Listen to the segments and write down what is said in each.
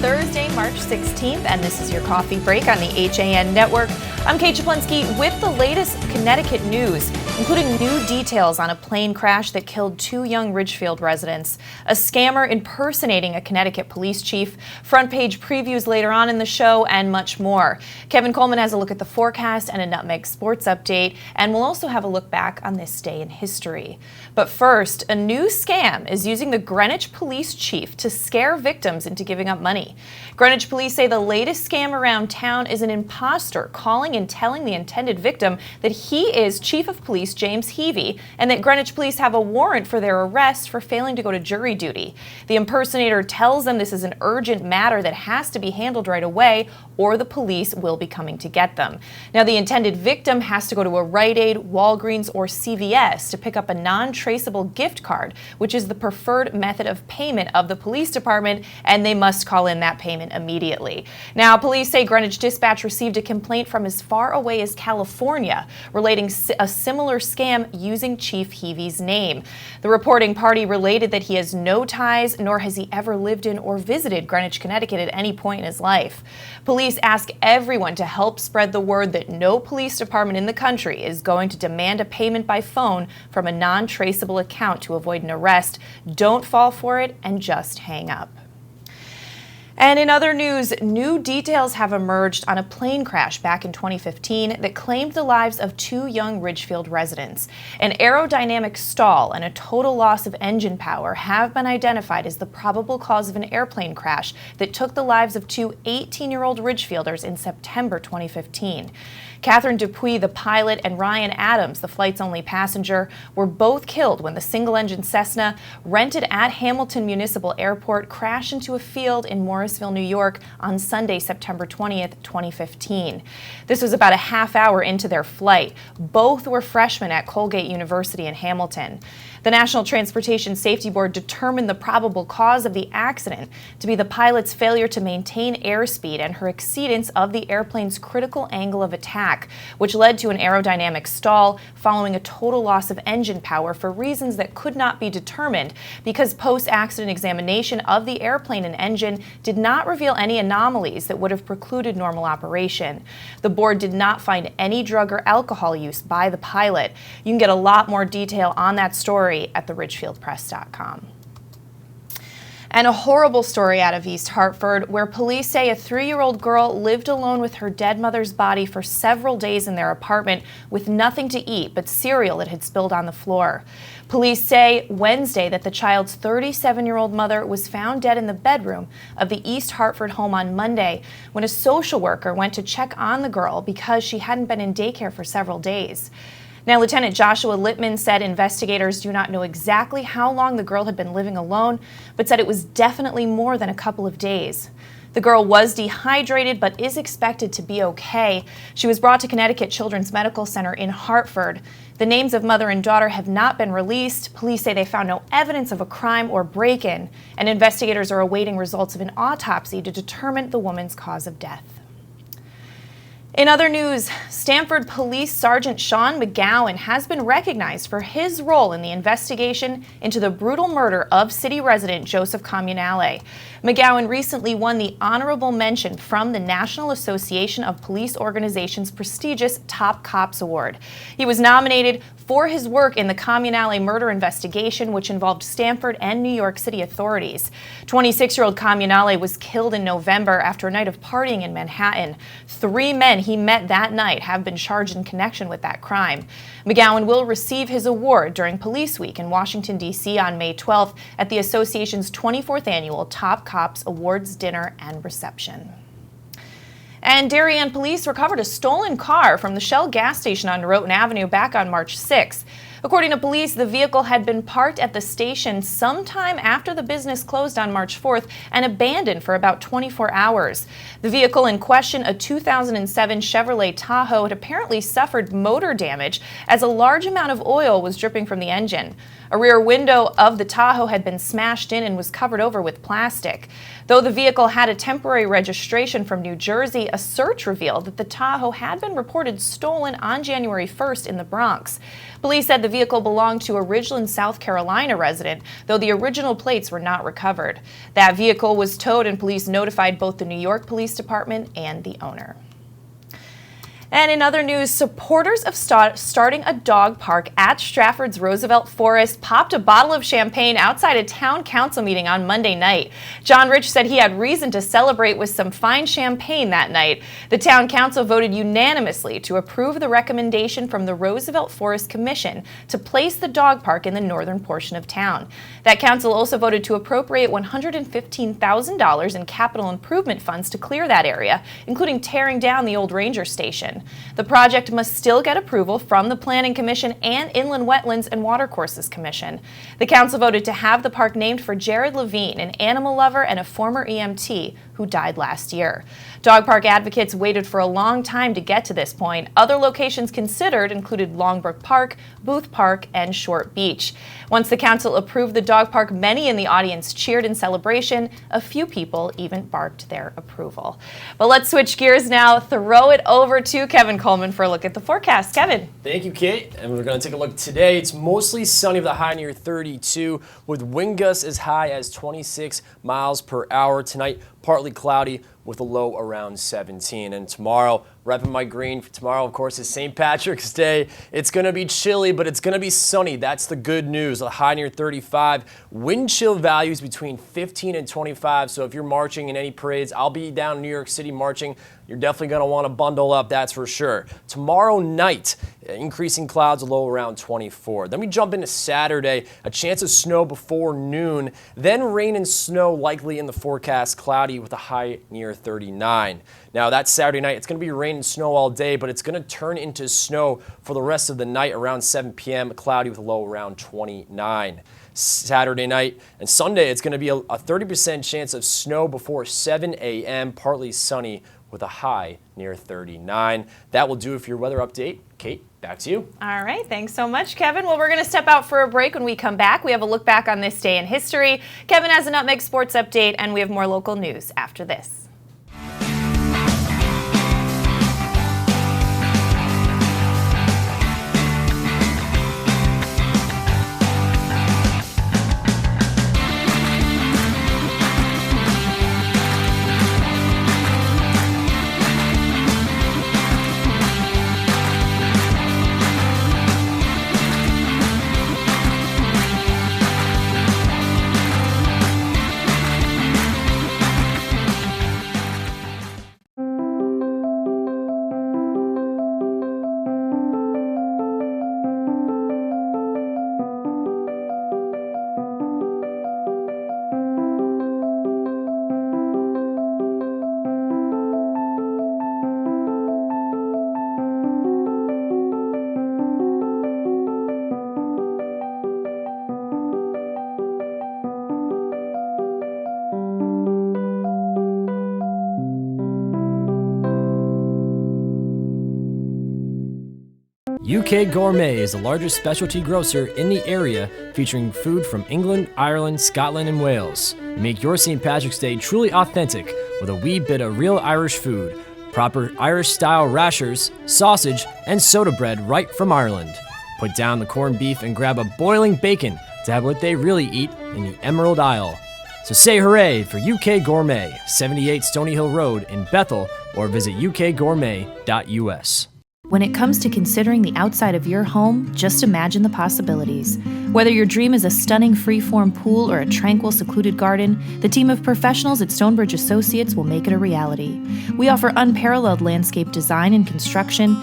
Thursday, March 16th, and this is your coffee break on the HAN Network. I'm Kate Czaplinski with the latest Connecticut news, including new details on a plane crash that killed 2 young Ridgefield residents, a scammer impersonating a Connecticut police chief, front page previews later on in the show, and much more. Kevin Coleman has a look at the forecast and a Nutmeg sports update, and we'll also have a look back on this day in history. But first, a new scam is using the Greenwich police chief to scare victims into giving up money. Greenwich police say the latest scam around town is an imposter calling and telling the intended victim that he is Chief of Police James Heavey and that Greenwich police have a warrant for their arrest for failing to go to jury duty. The impersonator tells them this is an urgent matter that has to be handled right away or the police will be coming to get them. Now, the intended victim has to go to a Rite Aid, Walgreens, or CVS to pick up a non-traceable gift card, which is the preferred method of payment of the police department, and they must call in that payment immediately. Now, police say Greenwich Dispatch received a complaint from as far away as California relating a similar scam using Chief Heavey's name. The reporting party related that he has no ties, nor has he ever lived in or visited Greenwich, Connecticut at any point in his life. Police ask everyone to help spread the word that no police department in the country is going to demand a payment by phone from a non-traceable account to avoid an arrest. Don't fall for it and just hang up. And in other news, new details have emerged on a plane crash back in 2015 that claimed the lives of 2 young Ridgefield residents. An aerodynamic stall and a total loss of engine power have been identified as the probable cause of an airplane crash that took the lives of 2 18-year-old Ridgefielders in September 2015. Catherine Dupuis, the pilot, and Ryan Adams, the flight's only passenger, were both killed when the single-engine Cessna, rented at Hamilton Municipal Airport, crashed into a field in Morrisville, New York on Sunday, September 20th, 2015. This was about a half hour into their flight. Both were freshmen at Colgate University in Hamilton. The National Transportation Safety Board determined the probable cause of the accident to be the pilot's failure to maintain airspeed and her exceedance of the airplane's critical angle of attack, which led to an aerodynamic stall following a total loss of engine power for reasons that could not be determined because post-accident examination of the airplane and engine did not reveal any anomalies that would have precluded normal operation. The board did not find any drug or alcohol use by the pilot. You can get a lot more detail on that story at theridgefieldpress.com. And a horrible story out of East Hartford, where police say a 3-year-old girl lived alone with her dead mother's body for several days in their apartment with nothing to eat but cereal that had spilled on the floor. Police say Wednesday that the child's 37-year-old mother was found dead in the bedroom of the East Hartford home on Monday when a social worker went to check on the girl because she hadn't been in daycare for several days. Now, Lieutenant Joshua Littman said investigators do not know exactly how long the girl had been living alone, but said it was definitely more than a couple of days. The girl was dehydrated, but is expected to be okay. She was brought to Connecticut Children's Medical Center in Hartford. The names of mother and daughter have not been released. Police say they found no evidence of a crime or break-in, and investigators are awaiting results of an autopsy to determine the woman's cause of death. In other news, Stratford Police Sergeant Sean McGowan has been recognized for his role in the investigation into the brutal murder of city resident Joseph Comunale. McGowan recently won the honorable mention from the National Association of Police Organizations' prestigious Top Cops Award. He was nominated for his work in the Comunale murder investigation, which involved Stratford and New York City authorities. 26-year-old Comunale was killed in November after a night of partying in Manhattan. 3 men he met that night have been charged in connection with that crime. McGowan will receive his award during Police Week in Washington, D.C. on May 12th at the association's 24th annual Top Cops Awards dinner and reception. And Darien police recovered a stolen car from the Shell gas station on Norotan Avenue back on March 6th. According to police, the vehicle had been parked at the station sometime after the business closed on March 4th and abandoned for about 24 hours. The vehicle in question, a 2007 Chevrolet Tahoe, had apparently suffered motor damage as a large amount of oil was dripping from the engine. A rear window of the Tahoe had been smashed in and was covered over with plastic. Though the vehicle had a temporary registration from New Jersey, a search revealed that the Tahoe had been reported stolen on January 1st in the Bronx. Police said the vehicle belonged to a Ridgeland, South Carolina resident, though the original plates were not recovered. That vehicle was towed and police notified both the New York Police Department and the owner. And in other news, supporters of starting a dog park at Stratford's Roosevelt Forest popped a bottle of champagne outside a town council meeting on Monday night. John Rich said he had reason to celebrate with some fine champagne that night. The town council voted unanimously to approve the recommendation from the Roosevelt Forest Commission to place the dog park in the northern portion of town. That council also voted to appropriate $115,000 in capital improvement funds to clear that area, including tearing down the old ranger station. The project must still get approval from the Planning Commission and Inland Wetlands and Watercourses Commission. The council voted to have the park named for Jared Levine, an animal lover and a former EMT who died last year. Dog park advocates waited for a long time to get to this point. Other locations considered included Longbrook Park, Booth Park, and Short Beach. Once the council approved the dog park, many in the audience cheered in celebration. A few people even barked their approval. But let's switch gears now. Throw it over to Kevin Coleman for a look at the forecast. Kevin. Thank you, Kate. And we're going to take a look today. It's mostly sunny with a high near 32, with wind gusts as high as 26 miles per hour. Tonight, partly cloudy with a low around 17. And tomorrow, repping my green. Tomorrow, of course, is St. Patrick's Day. It's going to be chilly, but it's going to be sunny. That's the good news. A high near 35. Wind chill values between 15 and 25. So if you're marching in any parades, I'll be down in New York City marching. You're definitely going to want to bundle up, that's for sure. Tomorrow night, increasing clouds, a low around 24. Then we jump into Saturday, a chance of snow before noon. Then rain and snow likely in the forecast, cloudy with a high near 39. Now that's Saturday night. It's going to be rain and snow all day, but it's going to turn into snow for the rest of the night around 7 p.m., cloudy with a low around 29. Saturday night and Sunday, it's going to be a 30% chance of snow before 7 a.m., partly sunny with a high near 39. That will do it for your weather update. Kate, back to you. All right, thanks so much, Kevin. Well, we're going to step out for a break. When we come back, we have a look back on this day in history. Kevin has a Nutmeg sports update, and we have more local news after this. UK Gourmet is the largest specialty grocer in the area, featuring food from England, Ireland, Scotland, and Wales. Make your St. Patrick's Day truly authentic with a wee bit of real Irish food, proper Irish-style rashers, sausage, and soda bread right from Ireland. Put down the corned beef and grab a boiling bacon to have what they really eat in the Emerald Isle. So say hooray for UK Gourmet, 78 Stony Hill Road in Bethel, or visit ukgourmet.us. When it comes to considering the outside of your home, just imagine the possibilities. Whether your dream is a stunning free-form pool or a tranquil, secluded garden, the team of professionals at Stonebridge Associates will make it a reality. We offer unparalleled landscape design and construction,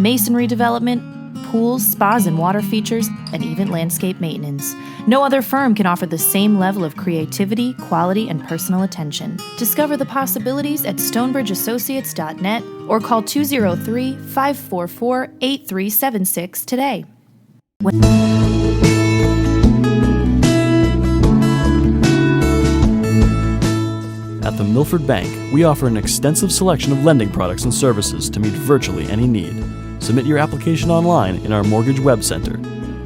masonry development, pools, spas and water features, and even landscape maintenance. No other firm can offer the same level of creativity, quality, and personal attention. Discover the possibilities at stonebridgeassociates.net or call 203-544-8376 today. At the Milford Bank, we offer an extensive selection of lending products and services to meet virtually any need. Submit your application online in our Mortgage Web Center.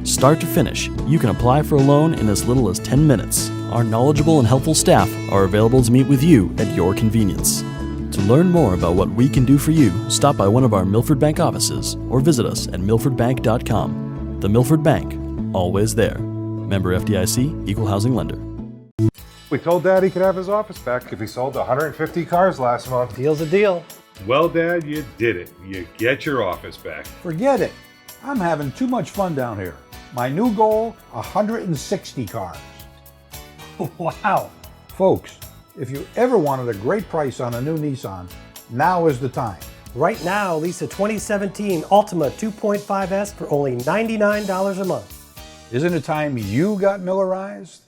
Start to finish, you can apply for a loan in as little as 10 minutes. Our knowledgeable and helpful staff are available to meet with you at your convenience. To learn more about what we can do for you, stop by one of our Milford Bank offices or visit us at milfordbank.com. The Milford Bank, always there. Member FDIC, Equal Housing Lender. We told Dad he could have his office back if he sold 150 cars last month. Deal's a deal. Well, Dad, you did it. You get your office back. Forget it. I'm having too much fun down here. My new goal, 160 cars. Wow. Folks, if you ever wanted a great price on a new Nissan, now is the time. Right now, lease a 2017 Altima 2.5S for only $99 a month. Isn't it time you got Millerized?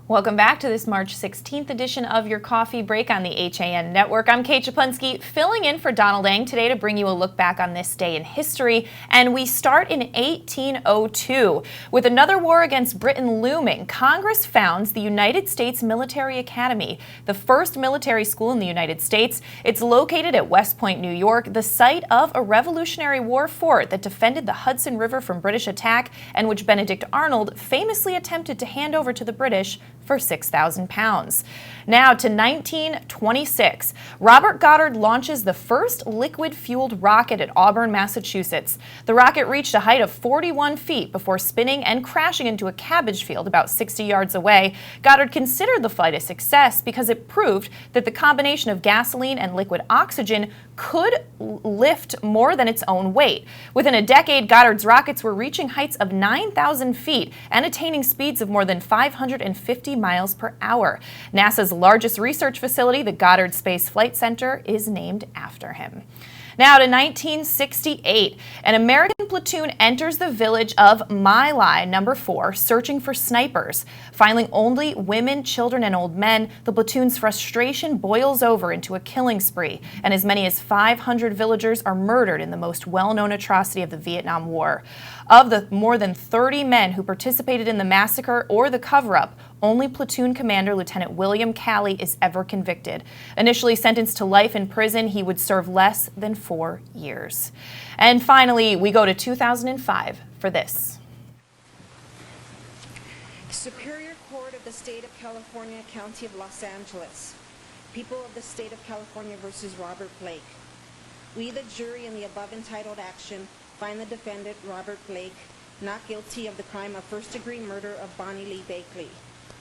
Welcome back to this March 16th edition of your Coffee Break on the HAN Network. I'm Kate Czaplinski, filling in for Donald Eng today to bring you a look back on this day in history. And we start in 1802. With another war against Britain looming, Congress founds the United States Military Academy, the first military school in the United States. It's located at West Point, New York, the site of a Revolutionary War fort that defended the Hudson River from British attack and which Benedict Arnold famously attempted to hand over to the British for 6,000 pounds. Now to 1926. Robert Goddard launches the first liquid-fueled rocket at Auburn, Massachusetts. The rocket reached a height of 41 feet before spinning and crashing into a cabbage field about 60 yards away. Goddard considered the flight a success because it proved that the combination of gasoline and liquid oxygen could lift more than its own weight. Within a decade, Goddard's rockets were reaching heights of 9,000 feet and attaining speeds of more than 550 miles per hour. NASA's largest research facility, the Goddard Space Flight Center, is named after him. Now to 1968, an American platoon enters the village of My Lai, number 4, searching for snipers. Finding only women, children, and old men, the platoon's frustration boils over into a killing spree, and as many as 500 villagers are murdered in the most well-known atrocity of the Vietnam War. Of the more than 30 men who participated in the massacre or the cover-up, only platoon commander Lieutenant William Calley is ever convicted. Initially sentenced to life in prison, he would serve less than 4 years. And finally, we go to 2005 for this. Superior Court of the State of California, County of Los Angeles. People of the State of California versus Robert Blake. We, the jury in the above entitled action, find the defendant, Robert Blake, not guilty of the crime of first-degree murder of Bonnie Lee Bakley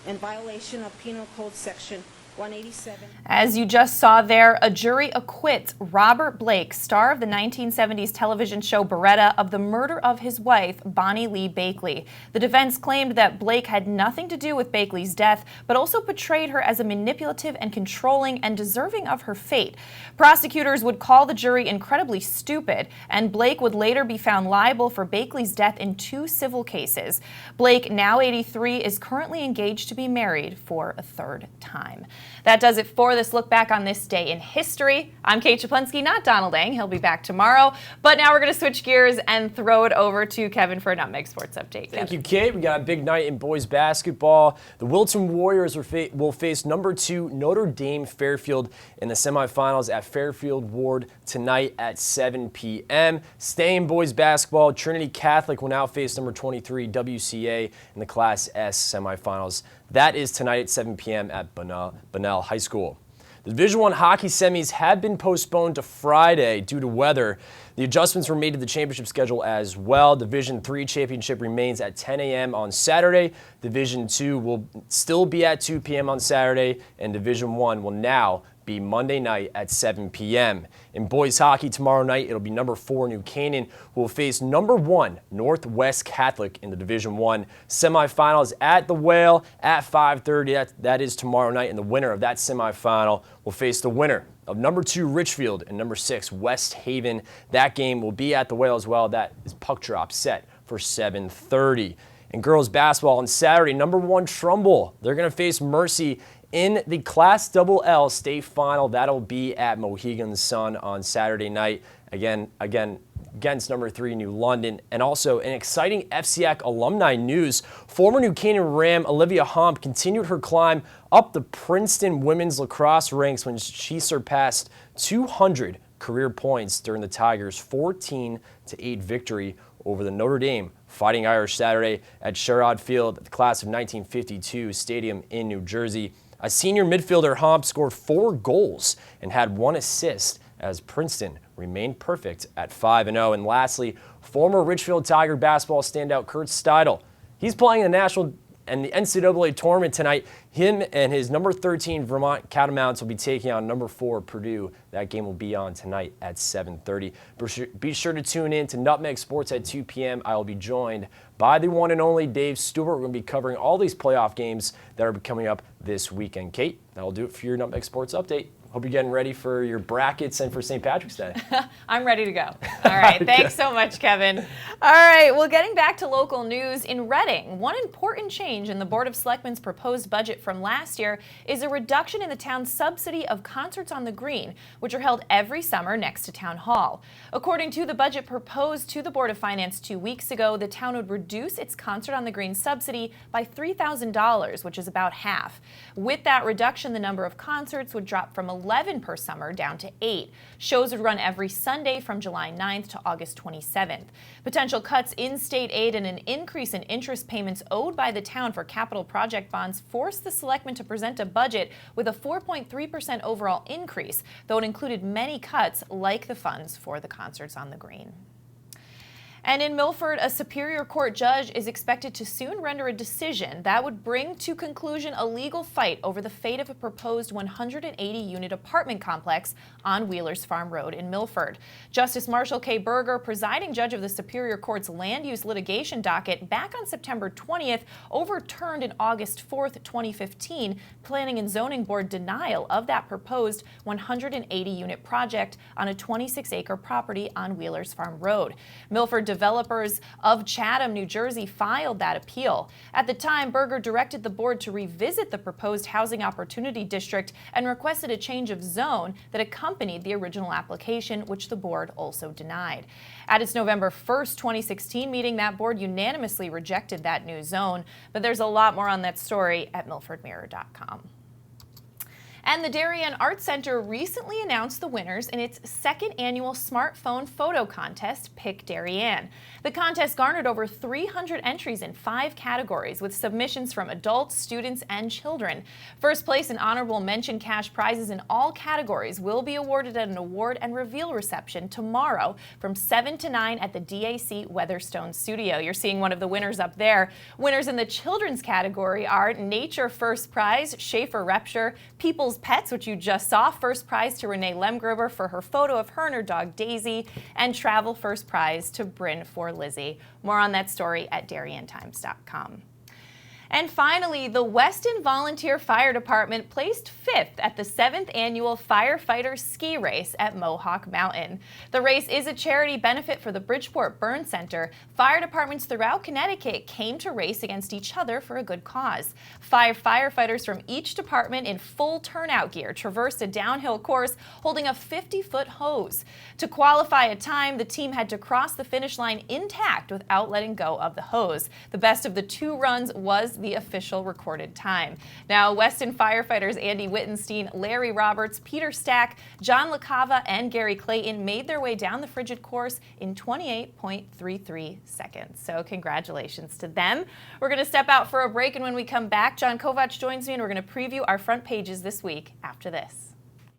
in violation of Penal Code Section 187. As you just saw there, a jury acquits Robert Blake, star of the 1970s television show Beretta, of the murder of his wife, Bonnie Lee Bakley. The defense claimed that Blake had nothing to do with Bakley's death, but also portrayed her as a manipulative and controlling and deserving of her fate. Prosecutors would call the jury incredibly stupid, and Blake would later be found liable for Bakley's death in 2 civil cases. Blake, now 83, is currently engaged to be married for a 3rd time. That does it for this look back on this day in history. I'm Kate Czaplinski, not Donald Eng. He'll be back tomorrow. But now we're going to switch gears and throw it over to Kevin for a Nutmeg Sports Update. Thank you, Kate. We got a big night in boys basketball. The Wilton Warriors will face number 2 Notre Dame Fairfield in the semifinals at Fairfield Ward tonight at 7 p.m. Staying in boys basketball, Trinity Catholic will now face number 23 WCA in the Class S semifinals. That is tonight at 7 p.m. at Bunnell High School. The Division I hockey semis had been postponed to Friday due to weather. The adjustments were made to the championship schedule as well. Division III championship remains at 10 a.m. on Saturday. Division II will still be at 2 p.m. on Saturday, and Division I will now be Monday night at 7 p.m. In boys hockey tomorrow night, it'll be number 4 New Canaan, who will face number 1 Northwest Catholic in the Division I semifinals at the Whale at 5:30. That is tomorrow night, and the winner of that semifinal will face the winner of number 2 Richfield and number 6 West Haven. That game will be at the Whale as well. That is puck drop set for 7:30. In girls basketball on Saturday, number 1 Trumbull, they're going to face Mercy in the Class LL state final. That'll be at Mohegan Sun on Saturday night. Again, against number 3 New London. And also in exciting FCAC alumni news, former New Canaan Ram Olivia Hump continued her climb up the Princeton women's lacrosse ranks when she surpassed 200 career points during the Tigers' 14-8 victory over the Notre Dame Fighting Irish Saturday at Sherrod Field at the class of 1952 stadium in New Jersey. A senior midfielder, Hump scored 4 goals and had 1 assist as Princeton remained perfect at 5-0. And lastly, former Richfield Tiger basketball standout Kurt Steidl. He's playing the national and the NCAA tournament tonight. Him and his number 13 Vermont Catamounts will be taking on number 4 Purdue. That game will be on tonight at 7:30. Be sure to tune in to Nutmeg Sports at 2 p.m. I will be joined by the one and only Dave Stewart. We're going to be covering all these playoff games that are coming up this weekend. Kate, that'll do it for your Nutmeg Sports update. Hope you're getting ready for your brackets and for St. Patrick's Day. I'm ready to go. All right. Okay. Thanks so much, Kevin. All right. Well, getting back to local news, in Reading, one important change in the Board of Selectmen's proposed budget from last year is a reduction in the town's subsidy of concerts on the green, which are held every summer next to Town Hall. According to the budget proposed to the Board of Finance 2 weeks ago, the town would reduce its concert on the green subsidy by $3,000, which is about half. With that reduction, the number of concerts would drop from 11 per summer down to 8. Shows would run every Sunday from July 9th to August 27th. Potential cuts in state aid and an increase in interest payments owed by the town for capital project bonds forced the selectmen to present a budget with a 4.3% overall increase, though it included many cuts like the funds for the concerts on the green. And in Milford, a Superior Court judge is expected to soon render a decision that would bring to conclusion a legal fight over the fate of a proposed 180-unit apartment complex on Wheelers Farm Road in Milford. Justice Marshall K. Berger, presiding judge of the Superior Court's land use litigation docket, back on September 20th, overturned in August 4th, 2015, Planning and Zoning Board denial of that proposed 180-unit project on a 26-acre property on Wheelers Farm Road. Milford developers of Chatham, New Jersey filed that appeal. At the time, Berger directed the board to revisit the proposed housing opportunity district and requested a change of zone that accompanied the original application, which the board also denied. At its November 1st, 2016 meeting, that board unanimously rejected that new zone. But there's a lot more on that story at milfordmirror.com. And the Darien Arts Center recently announced the winners in its second annual smartphone photo contest, Pick Darien. The contest garnered over 300 entries in 5 categories, with submissions from adults, students, and children. First place and honorable mention cash prizes in all categories will be awarded at an award and reveal reception tomorrow from 7 to 9 at the DAC Weatherstone Studio. You're seeing one of the winners up there. Winners in the children's category are Nature First Prize, Schaefer Repture, People's Pets, which you just saw, first prize to Renee Lemgrover for her photo of her and her dog Daisy, and travel first prize to Bryn for Lizzie. More on that story at DarienTimes.com. And finally, the Weston Volunteer Fire Department placed 5th at the 7th annual Firefighter Ski Race at Mohawk Mountain. The race is a charity benefit for the Bridgeport Burn Center. Fire departments throughout Connecticut came to race against each other for a good cause. 5 firefighters from each department in full turnout gear traversed a downhill course holding a 50-foot hose. To qualify a time, the team had to cross the finish line intact without letting go of the hose. The best of the 2 runs was the official recorded time. Now, Weston firefighters Andy Wittenstein, Larry Roberts, Peter Stack, John LaCava, and Gary Clayton made their way down the frigid course in 28.33 seconds. So congratulations to them. We're going to step out for a break, and when we come back, John Kovacs joins me, and we're going to preview our front pages this week after this.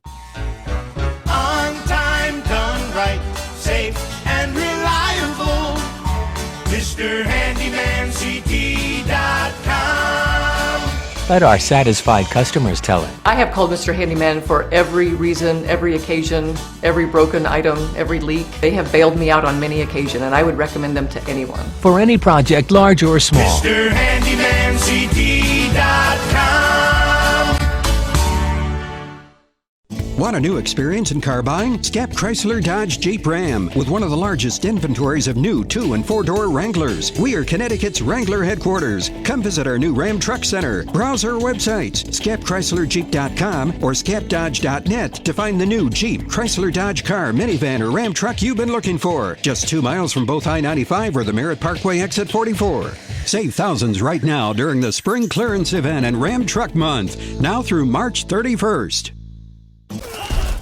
On time, done right, safe and reliable. MrHandymanCT.com. Let our satisfied customers tell it. I have called Mr. Handyman for every reason, every occasion, every broken item, every leak. They have bailed me out on many occasions, and I would recommend them to anyone. For any project, large or small. MrHandymanCT.com. Want a new experience in car buying? Skep Chrysler Dodge Jeep Ram with one of the largest inventories of new 2- and 4-door Wranglers. We are Connecticut's Wrangler headquarters. Come visit our new Ram Truck Center. Browse our websites, skepchryslerjeep.com or skepdodge.net to find the new Jeep, Chrysler Dodge car, minivan, or Ram truck you've been looking for. Just 2 miles from both I-95 or the Merritt Parkway exit 44. Save thousands right now during the spring clearance event and Ram Truck Month, now through March 31st.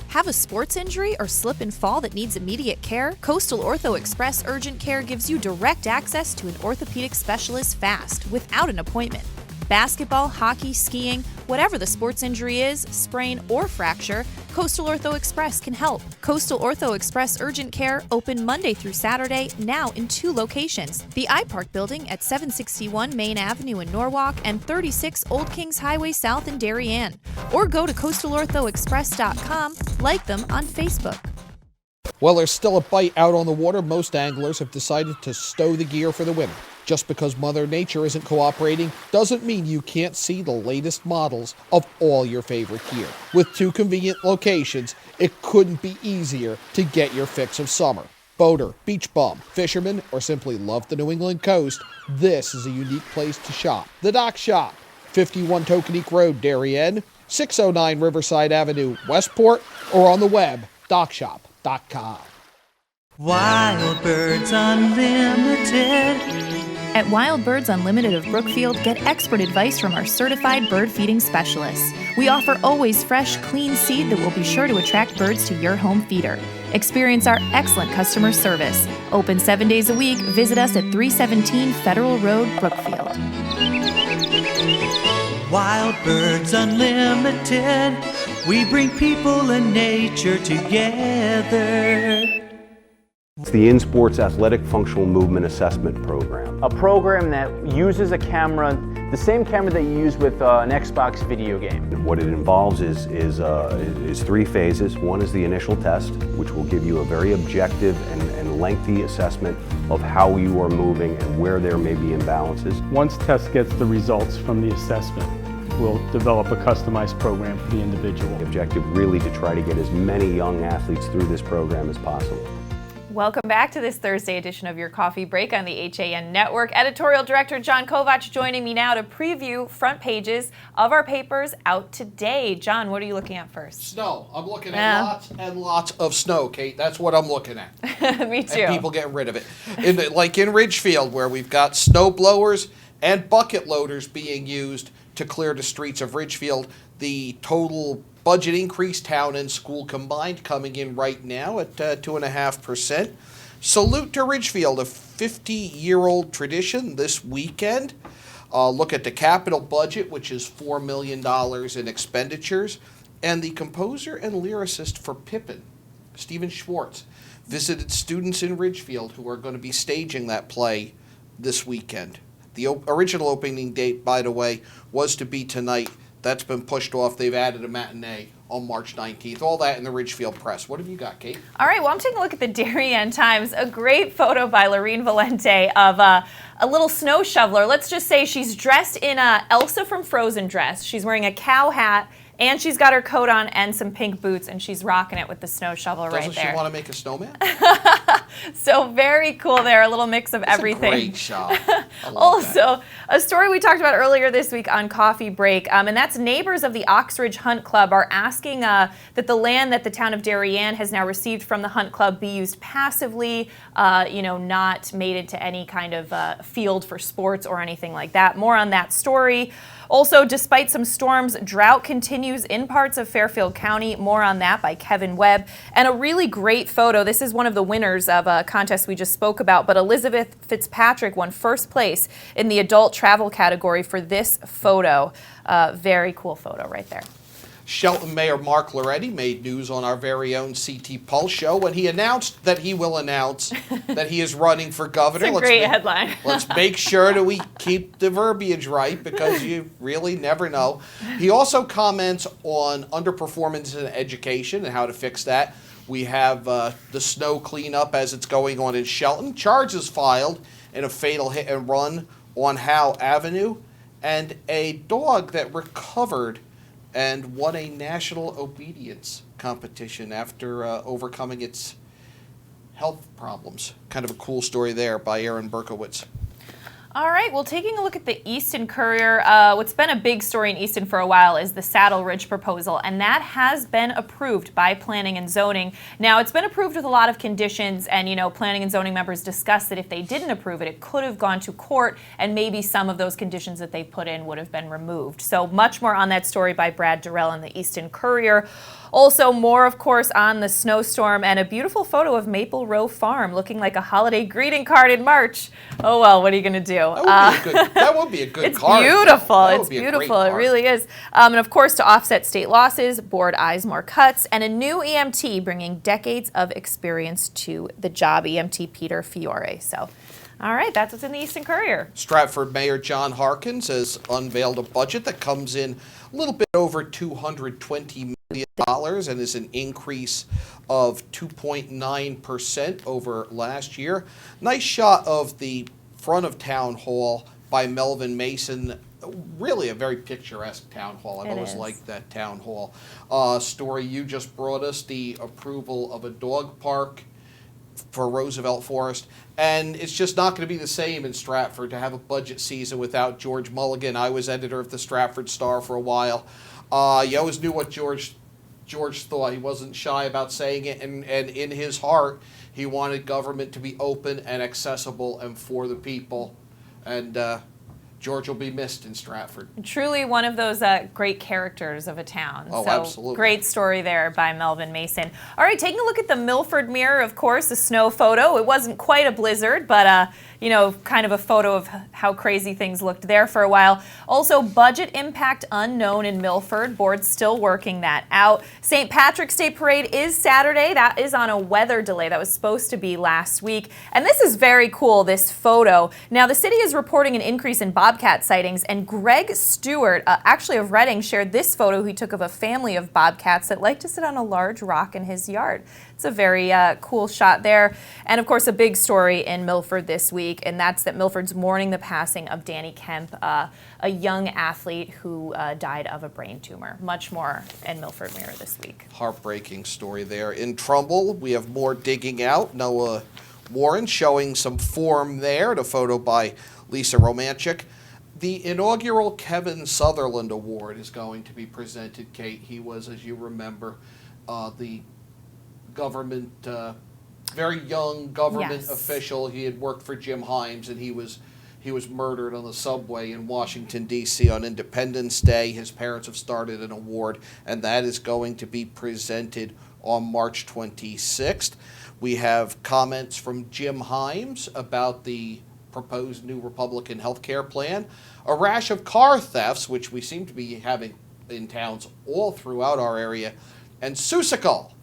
Have a sports injury or slip and fall that needs immediate care? Coastal Ortho Express Urgent Care gives you direct access to an orthopedic specialist fast, without an appointment. basketball, hockey, skiing, whatever the sports injury is, sprain, or fracture, Coastal Ortho Express can help. Coastal Ortho Express Urgent Care open Monday through Saturday, now in 2 locations. The iPark building at 761 Main Avenue in Norwalk and 36 Old Kings Highway South in Darien. Or go to coastalorthoexpress.com, like them on Facebook. Well, there's still a bite out on the water. Most anglers have decided to stow the gear for the winter. Just because Mother Nature isn't cooperating doesn't mean you can't see the latest models of all your favorite gear. With 2 convenient locations, it couldn't be easier to get your fix of summer. Boater, beach bum, fisherman, or simply love the New England coast, this is a unique place to shop. The Dock Shop, 51 Tokenique Road, Darien, 609 Riverside Avenue, Westport, or on the web, dockshop.com. Wild Birds Unlimited. At Wild Birds Unlimited of Brookfield, get expert advice from our certified bird feeding specialists. We offer always fresh, clean seed that will be sure to attract birds to your home feeder. Experience our excellent customer service. Open 7 days a week. Visit us at 317 Federal Road, Brookfield. Wild Birds Unlimited. We bring people and nature together. It's the InSports Athletic Functional Movement Assessment Program. A program that uses a camera, the same camera that you use with an Xbox video game. What it involves is 3 phases. One is the initial test, which will give you a very objective and lengthy assessment of how you are moving and where there may be imbalances. Once test gets the results from the assessment, we'll develop a customized program for the individual. The objective really to try to get as many young athletes through this program as possible. Welcome back to this Thursday edition of Your Coffee Break on the HAN Network. Editorial Director John Kovach joining me now to preview front pages of our papers out today. John, what are you looking at first? Snow. I'm looking at lots and lots of snow, Kate. That's what I'm looking at. Me too. And people getting rid of it. Like in Ridgefield, where we've got snow blowers and bucket loaders being used to clear the streets of Ridgefield. The total budget increase, town and school combined, coming in right now at 2.5%. Salute to Ridgefield, a 50-year-old tradition this weekend. Look at the capital budget, which is $4 million in expenditures. And the composer and lyricist for Pippin, Stephen Schwartz, visited students in Ridgefield who are going to be staging that play this weekend. The original opening date, by the way, was to be tonight. That's been pushed off. They've added a matinee on March 19th. All that in the Ridgefield Press. What have you got, Kate? All right, well, I'm taking a look at the Darien Times. A great photo by Lorene Valente of a little snow shoveler. Let's just say she's dressed in a Elsa from Frozen dress. She's wearing a cow hat, and she's got her coat on and some pink boots, and she's rocking it with the snow shovel right there. Doesn't she want to make a snowman? So very cool there, a little mix of everything. It's a great shot. Also, a story we talked about earlier this week on Coffee Break, and that's neighbors of the Oxridge Hunt Club are asking that the land that the town of Darien has now received from the Hunt Club be used passively, not made into any kind of field for sports or anything like that. More on that story. Also, despite some storms, drought continues in parts of Fairfield County. More on that by Kevin Webb. And a really great photo. This is one of the winners of a contest we just spoke about, but Elizabeth Fitzpatrick won first place in the adult travel category for this photo. Very cool photo right there. Shelton Mayor Mark Loretti made news on our very own CT Pulse show when he announced that he will announce that he is running for governor. It's a great headline. Let's make sure that we keep the verbiage right, because you really never know. He also comments on underperformance in education and how to fix that. We have the snow cleanup as it's going on in Shelton. Charges filed in a fatal hit and run on Howe Avenue, and a dog that recovered and won a national obedience competition after overcoming its health problems. Kind of a cool story there by Aaron Berkowitz. All right, well, taking a look at the Easton Courier, what's been a big story in Easton for a while is the Saddle Ridge proposal, and that has been approved by Planning and Zoning. Now, it's been approved with a lot of conditions, and, Planning and Zoning members discussed that if they didn't approve it, it could have gone to court, and maybe some of those conditions that they put in would have been removed. So much more on that story by Brad Durrell in the Easton Courier. Also, more, of course, on the snowstorm, and a beautiful photo of Maple Row Farm looking like a holiday greeting card in March. Oh, well, what are you going to do? That would be a good It's card. beautiful. That would It's be a great beautiful. It card. really is. And of course, to offset state losses, board eyes more cuts, and a new EMT bringing decades of experience to the job, EMT Peter Fiore. So, all right, that's what's in the Eastern Courier. Stratford Mayor John Harkins has unveiled a budget that comes in a little bit over $220 million and is an increase of 2.9% over last year. Nice shot of the front of Town Hall by Melvin Mason. Really a very picturesque town hall. I've always liked that town hall. Story you just brought us, the approval of a dog park for Roosevelt Forest. And it's just not going to be the same in Stratford to have a budget season without George Mulligan. I was editor of the Stratford Star for a while. You always knew what George thought. He wasn't shy about saying it, and in his heart, he wanted government to be open and accessible and for the people. And George will be missed in Stratford. Truly one of those great characters of a town. Oh, so absolutely. Great story there by Melvin Mason. All right, taking a look at the Milford Mirror, of course, the snow photo. It wasn't quite a blizzard, but kind of a photo of how crazy things looked there for a while. Also, budget impact unknown in Milford. Board's still working that out. St. Patrick's Day Parade is Saturday. That is on a weather delay. That was supposed to be last week. And this is very cool, this photo. Now, the city is reporting an increase in bobcat sightings, and Greg Stewart, actually of Reading, shared this photo he took of a family of bobcats that like to sit on a large rock in his yard. It's a very cool shot there. And of course, a big story in Milford this week, and that's that Milford's mourning the passing of Danny Kemp, a young athlete who died of a brain tumor. Much more in Milford Mirror this week. Heartbreaking story there. In Trumbull, we have more digging out. Noah Warren showing some form there. The photo by Lisa Romanchik. The inaugural Kevin Sutherland Award is going to be presented, Kate. He was, as you remember, the government, very young government official. He had worked for Jim Himes, and he was murdered on the subway in Washington, D.C. on Independence Day. His parents have started an award, and that is going to be presented on March 26th. We have comments from Jim Himes about the proposed new Republican health care plan, a rash of car thefts, which we seem to be having in towns all throughout our area, and Seussical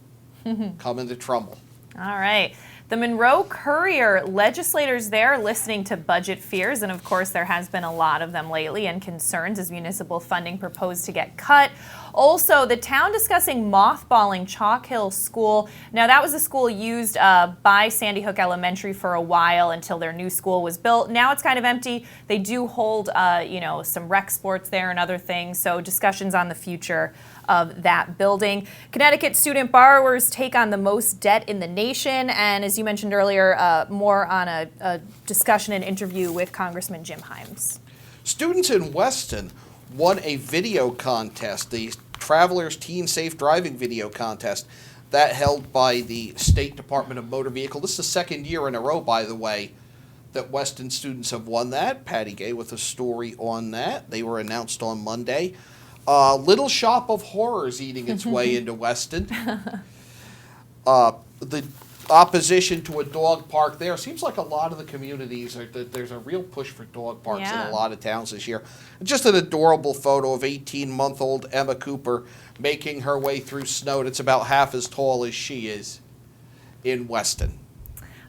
coming to Trumbull. All right. The Monroe Courier, legislators there listening to budget fears, and of course there has been a lot of them lately, and concerns as municipal funding proposed to get cut. Also, the town discussing mothballing Chalk Hill School. Now, that was a school used by Sandy Hook Elementary for a while until their new school was built. Now it's kind of empty. They do hold, some rec sports there and other things, so discussions on the future of that building. Connecticut student borrowers take on the most debt in the nation, and as you mentioned earlier, more on a discussion and interview with Congressman Jim Himes. Students in Weston won a video contest, the Travelers Teen Safe Driving Video Contest, that held by the State Department of Motor Vehicle. This is the second year in a row, by the way, that Weston students have won that. Patty Gay with a story on that. They were announced on Monday. Little Shop of Horrors eating its way into Weston. The opposition to a dog park there. Seems like a lot of the communities, there's a real push for dog parks in a lot of towns this year. Just an adorable photo of 18-month-old Emma Cooper making her way through snow that's about half as tall as she is in Weston.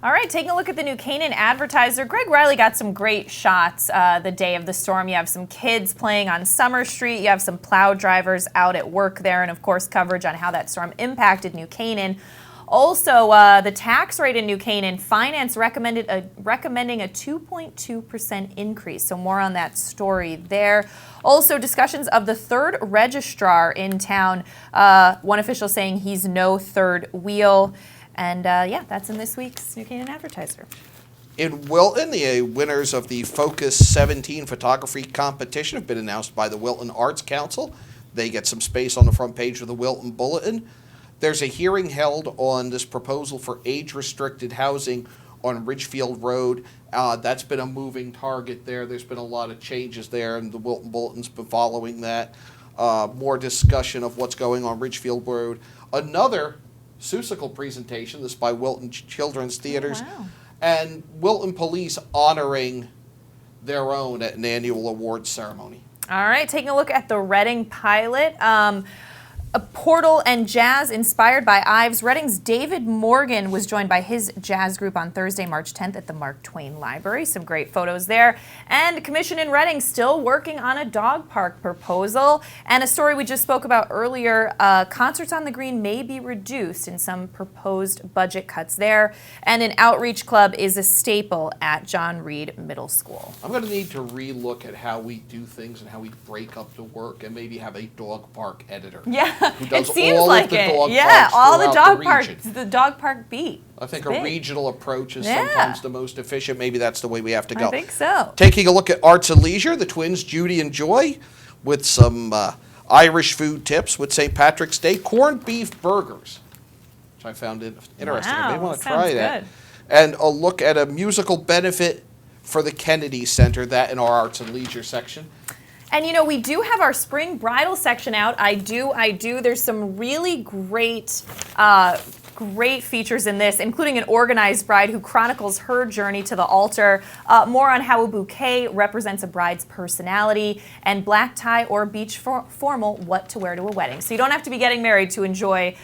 All right, taking a look at the New Canaan Advertiser. Greg Riley got some great shots the day of the storm. You have some kids playing on Summer Street. You have some plow drivers out at work there, and of course coverage on how that storm impacted New Canaan. Also, the tax rate in New Canaan, Finance recommending a 2.2% increase. So more on that story there. Also, discussions of the third registrar in town. One official saying he's no third wheel. And that's in this week's New Canaan Advertiser. In Wilton, the winners of the Focus 17 photography competition have been announced by the Wilton Arts Council. They get some space on the front page of the Wilton Bulletin. There's a hearing held on this proposal for age-restricted housing on Ridgefield Road. That's been a moving target there. There's been a lot of changes there, and the Wilton Bulletin's been following that. More discussion of what's going on Ridgefield Road. Another Seussical presentation, this by Wilton Children's Theaters. Oh, wow. And Wilton Police honoring their own at an annual awards ceremony. All right, taking a look at the Reading pilot. A Portal and jazz inspired by Ives. Reading's David Morgan was joined by his jazz group on Thursday, March 10th at the Mark Twain Library. Some great photos there. And Commission in Reading still working on a dog park proposal. And a story we just spoke about earlier, concerts on the Green may be reduced in some proposed budget cuts there. And an outreach club is a staple at John Reed Middle School. I'm going to need to relook at how we do things and how we break up the work and maybe have a dog park editor. Yeah. Who does it seems all like of the it. dog Yeah, parks all the throughout dog the parks, region. the dog park beat. I think It's a big. regional approach is Yeah. sometimes the most efficient. Maybe that's the way we have to go. I think so. Taking a look at Arts and Leisure, the twins Judy and Joy with some Irish food tips with St. Patrick's Day. Corned beef burgers, which I found interesting. I may Wow, want to sounds try that. good. And a look at a musical benefit for the Kennedy Center, that in our Arts and Leisure section. And you know, we do have our spring bridal section out. I do. There's some really great features in this, including an organized bride who chronicles her journey to the altar, more on how a bouquet represents a bride's personality, and black tie or beach formal, what to wear to a wedding. So you don't have to be getting married to enjoy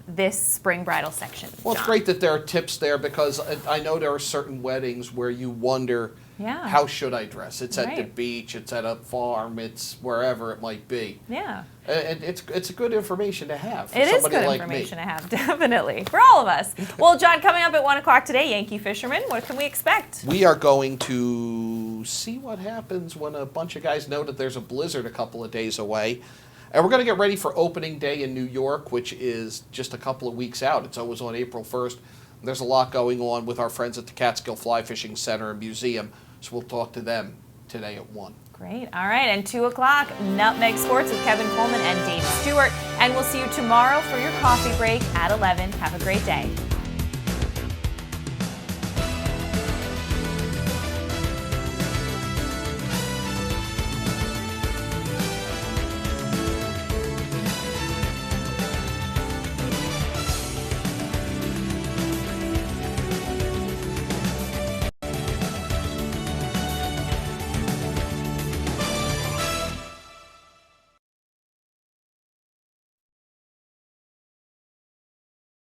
this spring bridal section. Well, it's great that there are tips there because I know there are certain weddings where you wonder, Yeah. how should I dress? It's at the Right. beach, it's at a farm, it's wherever it might be. Yeah. And it's good information to have for It is somebody good like information me. to have, definitely, for all of us. Well, John, coming up at 1 o'clock today, Yankee Fisherman, what can we expect? We are going to see what happens when a bunch of guys know that there's a blizzard a couple of days away. And we're going to get ready for opening day in New York, which is just a couple of weeks out. It's always on April 1st. There's a lot going on with our friends at the Catskill Fly Fishing Center and Museum, so we'll talk to them today at 1. Great. All right. And 2 o'clock, Nutmeg Sports with Kevin Coleman and Dave Stewart. And we'll see you tomorrow for your coffee break at 11. Have a great day.